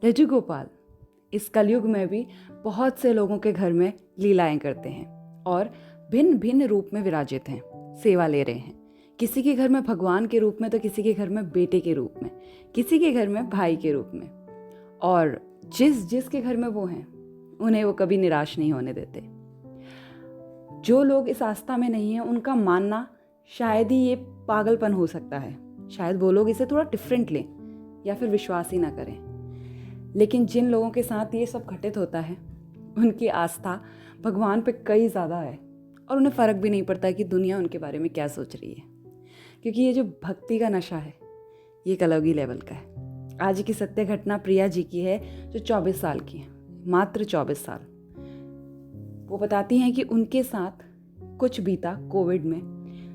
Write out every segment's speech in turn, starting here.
लड्डू गोपाल इस कलयुग में भी बहुत से लोगों के घर में लीलाएं करते हैं और भिन्न भिन्न रूप में विराजित हैं, सेवा ले रहे हैं। किसी के घर में भगवान के रूप में तो किसी के घर में बेटे के रूप में, किसी के घर में भाई के रूप में। और जिसके घर में वो हैं उन्हें वो कभी निराश नहीं होने देते। जो लोग इस आस्था में नहीं हैं उनका मानना शायद ही ये पागलपन हो सकता है, शायद वो लोग इसे थोड़ा डिफरेंट लें या फिर विश्वास ही ना करें। लेकिन जिन लोगों के साथ ये सब घटित होता है उनकी आस्था भगवान पे कई ज़्यादा है और उन्हें फ़र्क भी नहीं पड़ता कि दुनिया उनके बारे में क्या सोच रही है, क्योंकि ये जो भक्ति का नशा है ये एक अलग ही लेवल का है। आज की सत्य घटना प्रिया जी की है, जो 24 साल की है, मात्र 24 साल। वो बताती हैं कि उनके साथ कुछ बीता कोविड में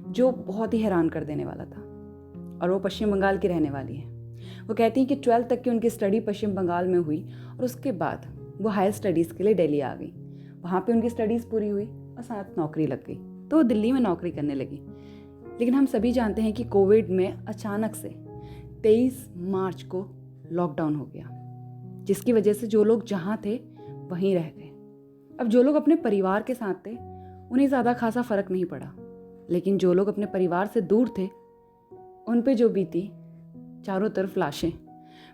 जो बहुत ही हैरान कर देने वाला था, और वो पश्चिम बंगाल की रहने वाली है। वो कहती हैं कि 12th तक की उनकी स्टडी पश्चिम बंगाल में हुई और उसके बाद वो हायर स्टडीज़ के लिए दिल्ली आ गई। वहाँ पे उनकी स्टडीज़ पूरी हुई और साथ नौकरी लग गई, तो वो दिल्ली में नौकरी करने लगी। लेकिन हम सभी जानते हैं कि कोविड में अचानक से 23 मार्च को लॉकडाउन हो गया, जिसकी वजह से जो लोग जहाँ थे वहीं रह गए। अब जो लोग अपने परिवार के साथ थे उन्हें ज़्यादा खासा फ़र्क नहीं पड़ा, लेकिन जो लोग अपने परिवार से दूर थे उन पे जो बीती, चारों तरफ लाशें,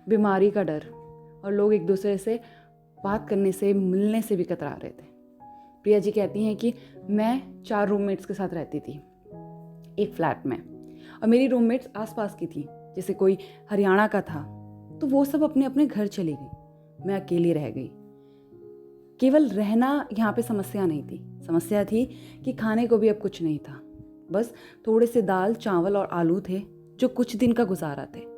बीमारी का डर, और लोग एक दूसरे से बात करने से, मिलने से भी कतरा रहे थे। प्रिया जी कहती हैं कि मैं 4 रूममेट्स के साथ रहती थी एक फ्लैट में, और मेरी रूममेट्स आसपास की थी। जैसे कोई हरियाणा का था तो वो सब अपने अपने घर चली गई, मैं अकेली रह गई। केवल रहना यहाँ पे समस्या नहीं थी, समस्या थी कि खाने को भी अब कुछ नहीं था। बस थोड़े से दाल, चावल और आलू थे जो कुछ दिन का गुजारा थे।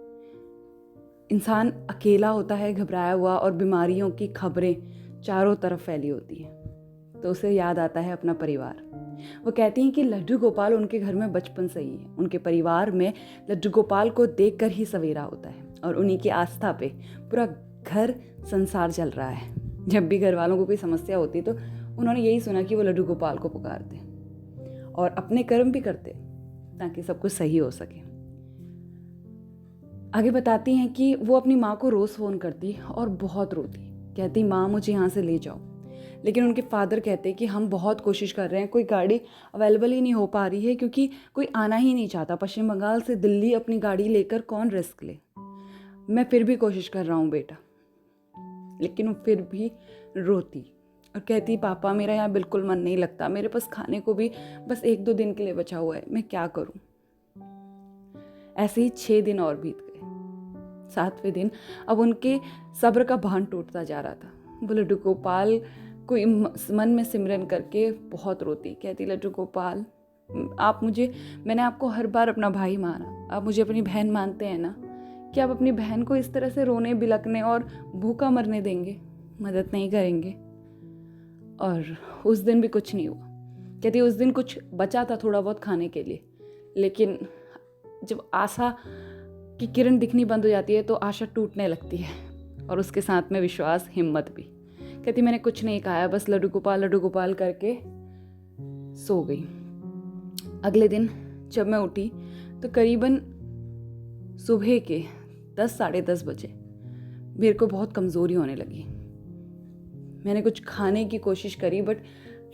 इंसान अकेला होता है, घबराया हुआ, और बीमारियों की खबरें चारों तरफ फैली होती हैं, तो उसे याद आता है अपना परिवार। वो कहती हैं कि लड्डू गोपाल उनके घर में बचपन से ही है। उनके परिवार में लड्डू गोपाल को देखकर ही सवेरा होता है और उन्हीं की आस्था पे पूरा घर संसार चल रहा है। जब भी घर वालों को कोई समस्या होती तो उन्होंने यही सुना कि वो लड्डू गोपाल को पुकारते और अपने कर्म भी करते ताकि सब कुछ सही हो सके। आगे बताती हैं कि वो अपनी माँ को रोज़ फ़ोन करती और बहुत रोती, कहती माँ मुझे यहाँ से ले जाओ। लेकिन उनके फादर कहते कि हम बहुत कोशिश कर रहे हैं, कोई गाड़ी अवेलेबल ही नहीं हो पा रही है, क्योंकि कोई आना ही नहीं चाहता। पश्चिम बंगाल से दिल्ली अपनी गाड़ी लेकर कौन रिस्क ले। मैं फिर भी कोशिश कर रहा हूँ बेटा। लेकिन वो फिर भी रोती और कहती पापा मेरा यहाँ बिल्कुल मन नहीं लगता, मेरे पास खाने को भी बस 1-2 दिन के लिए बचा हुआ है, मैं क्या करूँ। ऐसे ही 6 दिन और बीत गए। 7वें दिन अब उनके सब्र का बांध टूटता जा रहा था। वो लड्डू गोपाल को मन में सिमरन करके बहुत रोती, कहती लड्डू गोपाल आप मुझे, मैंने आपको हर बार अपना भाई माना, आप मुझे अपनी बहन मानते हैं ना, कि आप अपनी बहन को इस तरह से रोने, बिलखने और भूखा मरने देंगे, मदद नहीं करेंगे। और उस दिन भी कुछ नहीं हुआ। कहती उस दिन कुछ बचा था थोड़ा बहुत खाने के लिए, लेकिन जब आशा की किरण दिखनी बंद हो जाती है तो आशा टूटने लगती है, और उसके साथ में विश्वास, हिम्मत भी। कहती मैंने कुछ नहीं खाया, बस लड्डू गोपाल करके सो गई। अगले दिन जब मैं उठी तो करीबन सुबह के 10 साढ़े 10 बजे मेरे को बहुत कमज़ोरी होने लगी। मैंने कुछ खाने की कोशिश करी, बट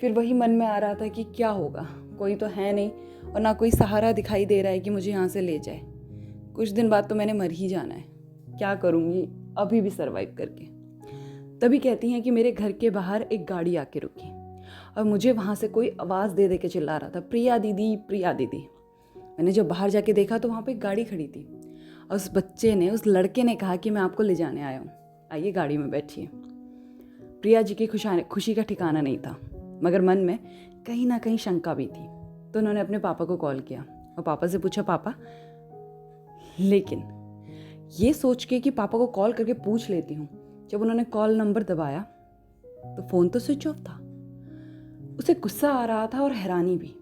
फिर वही मन में आ रहा था कि क्या होगा, कोई तो है नहीं और ना कोई सहारा दिखाई दे रहा है कि मुझे यहाँ से ले जाए। कुछ दिन बाद तो मैंने मर ही जाना है, क्या करूँगी अभी भी सरवाइव करके। तभी कहती हैं कि मेरे घर के बाहर एक गाड़ी आके रुकी और मुझे वहाँ से कोई आवाज़ दे के चिल्ला रहा था, प्रिया दीदी प्रिया दीदी। मैंने जब बाहर जाके देखा तो वहाँ पे एक गाड़ी खड़ी थी और उस बच्चे ने, उस लड़के ने कहा कि मैं आपको ले जाने आया हूँ, आइए गाड़ी में बैठिए। प्रिया जी की खुशी का ठिकाना नहीं था, मगर मन में कहीं ना कहीं शंका भी थी। तो उन्होंने अपने पापा को कॉल किया और पापा से पूछा पापा, लेकिन ये सोच के कि पापा को कॉल करके पूछ लेती हूँ, जब उन्होंने कॉल नंबर दबाया तो फ़ोन तो स्विच ऑफ था। उसे गुस्सा आ रहा था और हैरानी भी।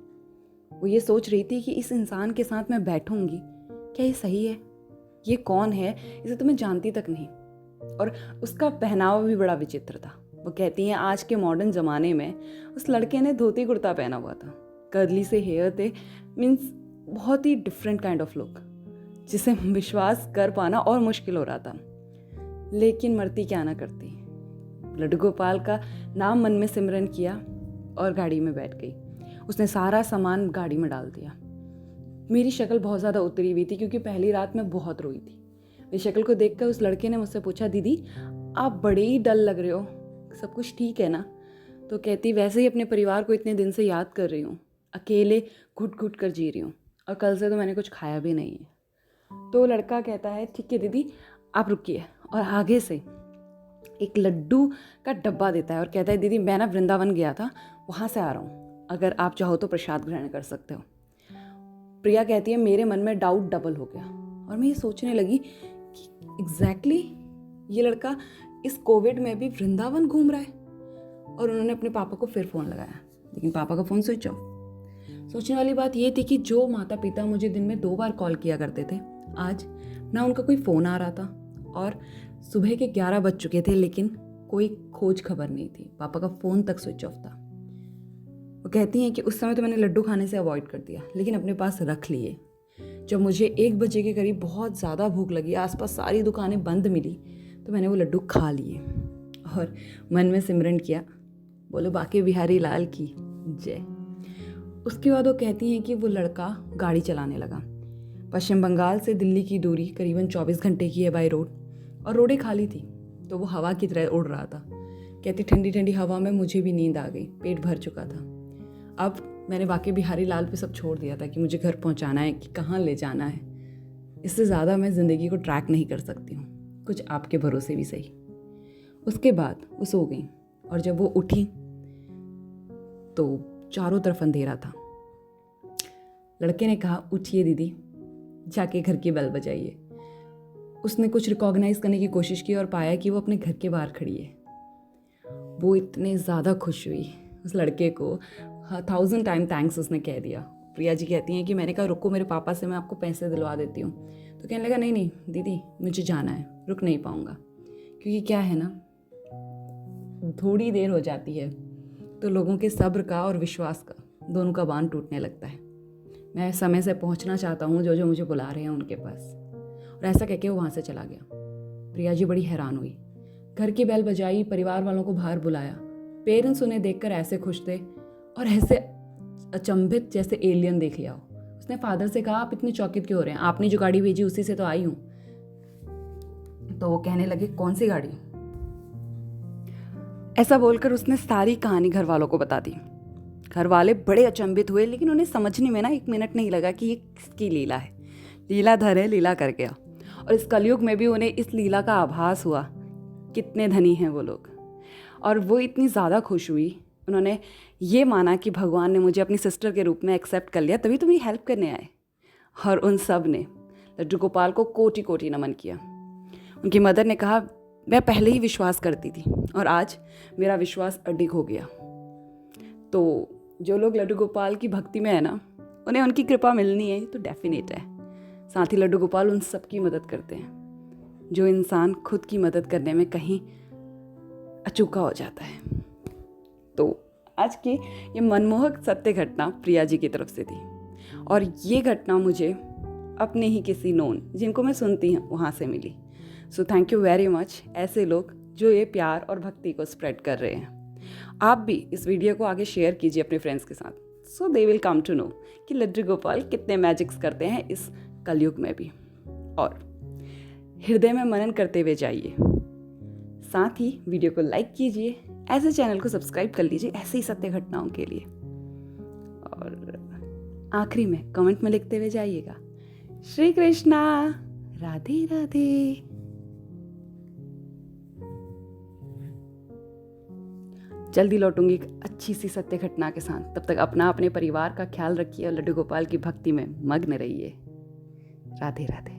वो ये सोच रही थी कि इस इंसान के साथ मैं बैठूंगी, क्या ये सही है? ये कौन है? इसे तो मैं जानती तक नहीं। और उसका पहनावा भी बड़ा विचित्र था। वो कहती हैं आज के मॉडर्न ज़माने में उस लड़के ने धोती कुर्ता पहना हुआ था, कर्ली से हेयर थे, मीन्स बहुत ही डिफरेंट काइंड ऑफ लुक, जिसे विश्वास कर पाना और मुश्किल हो रहा था। लेकिन मरती क्या ना करती। लड्डू गोपाल का नाम मन में सिमरन किया और गाड़ी में बैठ गई। उसने सारा सामान गाड़ी में डाल दिया। मेरी शक्ल बहुत ज़्यादा उतरी हुई थी क्योंकि पहली रात मैं बहुत रोई थी। मेरी शक्ल को देखकर उस लड़के ने मुझसे पूछा, दीदी आप बड़े ही डल लग रहे हो, सब कुछ ठीक है ना? तो कहती, वैसे ही अपने परिवार को इतने दिन से याद कर रही हूँ, अकेले घुट घुट कर जी रही हूँ और कल से तो मैंने कुछ खाया भी नहीं है। तो लड़का कहता है, ठीक है दीदी आप रुकिए, और आगे से एक लड्डू का डब्बा देता है और कहता है, दीदी मैं ना वृंदावन गया था, वहाँ से आ रहा हूँ, अगर आप चाहो तो प्रसाद ग्रहण कर सकते हो। प्रिया कहती है, मेरे मन में डाउट डबल हो गया और मैं ये सोचने लगी कि एग्जैक्टली ये लड़का इस कोविड में भी वृंदावन घूम रहा है। और उन्होंने अपने पापा को फिर फ़ोन लगाया, लेकिन पापा का फ़ोन स्विच ऑफ। सोचने वाली बात ये थी कि जो माता पिता मुझे दिन में 2 बार कॉल किया करते थे, आज ना उनका कोई फ़ोन आ रहा था और सुबह के 11 बज चुके थे, लेकिन कोई खोज खबर नहीं थी। पापा का फ़ोन तक स्विच ऑफ था। वो कहती हैं कि उस समय तो मैंने लड्डू खाने से अवॉइड कर दिया, लेकिन अपने पास रख लिए। जब मुझे 1 बजे के करीब बहुत ज़्यादा भूख लगी, आसपास सारी दुकानें बंद मिली, तो मैंने वो लड्डू खा लिए और मन में सिमरन किया, बोलो बाके बिहारी लाल की जय। उसके बाद वो कहती हैं कि वो लड़का गाड़ी चलाने लगा। पश्चिम बंगाल से दिल्ली की दूरी करीबन 24 घंटे की है बाई रोड, और रोडें खाली थी, तो वो हवा की तरह उड़ रहा था। कहती, ठंडी ठंडी हवा में मुझे भी नींद आ गई, पेट भर चुका था। अब मैंने बाके बिहारी लाल पे सब छोड़ दिया था कि मुझे घर पहुंचाना है कि कहाँ ले जाना है। इससे ज़्यादा मैं ज़िंदगी को ट्रैक नहीं कर सकती हूँ, कुछ आपके भरोसे भी सही। उसके बाद वो सो गई और जब वो उठी तो चारों तरफ अंधेरा था। लड़के ने कहा, उठिए दीदी, जाके घर की बेल बजाइए। उसने कुछ रिकॉग्नाइज करने की कोशिश की और पाया कि वो अपने घर के बाहर खड़ी है। वो इतने ज़्यादा खुश हुई, उस लड़के को 1000 टाइम थैंक्स उसने कह दिया। प्रिया जी कहती हैं कि मैंने कहा रुको, मेरे पापा से मैं आपको पैसे दिलवा देती हूँ। तो कहने लगा, नहीं नहीं दीदी मुझे जाना है, रुक नहीं पाऊँगा। क्योंकि क्या है ना, थोड़ी देर हो जाती है तो लोगों के सब्र का और विश्वास का दोनों का बांध टूटने लगता है। मैं समय से पहुंचना चाहता हूं जो मुझे बुला रहे हैं उनके पास। और ऐसा कह के वो वहाँ से चला गया। प्रिया जी बड़ी हैरान हुई, घर की बेल बजाई, परिवार वालों को बाहर बुलाया। पेरेंट्स उन्हें देखकर ऐसे खुश थे और ऐसे अचंभित जैसे एलियन देख लिया हो। उसने फादर से कहा, आप इतने चौकित क्यों हो रहे हैं, आपने जो गाड़ी भेजी उसी से तो आई हूँ। तो वो कहने लगे, कौन सी गाड़ी? ऐसा बोलकर उसने सारी कहानी घर वालों को बता दी। घर वाले बड़े अचंभित हुए, लेकिन उन्हें समझने में ना 1 मिनट नहीं लगा कि ये किसकी लीला है। लीलाधर है, लीला कर गया। और इस कलयुग में भी उन्हें इस लीला का आभास हुआ। कितने धनी हैं वो लोग। और वो इतनी ज़्यादा खुश हुई, उन्होंने ये माना कि भगवान ने मुझे अपनी सिस्टर के रूप में एक्सेप्ट कर लिया, तभी तो मेरी हेल्प करने आए। और उन सब ने लड्डू गोपाल को कोटि कोटि नमन किया। उनकी मदर ने कहा, मैं पहले ही विश्वास करती थी और आज मेरा विश्वास अडिग हो गया। तो जो लोग लड्डू गोपाल की भक्ति में है ना, उन्हें उनकी कृपा मिलनी है, तो डेफिनेट है। साथ ही लड्डू गोपाल उन सब की मदद करते हैं जो इंसान खुद की मदद करने में कहीं अचूका हो जाता है। तो आज की ये मनमोहक सत्य घटना प्रिया जी की तरफ से थी, और ये घटना मुझे अपने ही किसी नोन जिनको मैं सुनती हूँ वहाँ से मिली। So thank you very much, ऐसे लोग जो ये प्यार और भक्ति को स्प्रेड कर रहे हैं। आप भी इस वीडियो को आगे शेयर कीजिए अपने फ्रेंड्स के साथ, so they will come to know कि लड्डू गोपाल कितने मैजिक्स करते हैं इस कलयुग में भी। और हृदय में मनन करते हुए जाइए। साथ ही वीडियो को लाइक कीजिए, ऐसे चैनल को सब्सक्राइब कर लीजिए ऐसे ही सत्य घटनाओं के लिए। और आखिरी में कमेंट में लिखते हुए जाइएगा, श्री कृष्णा, राधे राधे। जल्दी लौटूंगी एक अच्छी सी सत्य घटना के साथ। तब तक अपना अपने परिवार का ख्याल रखिए और लड्डू गोपाल की भक्ति में मग्न रहिए। राधे राधे।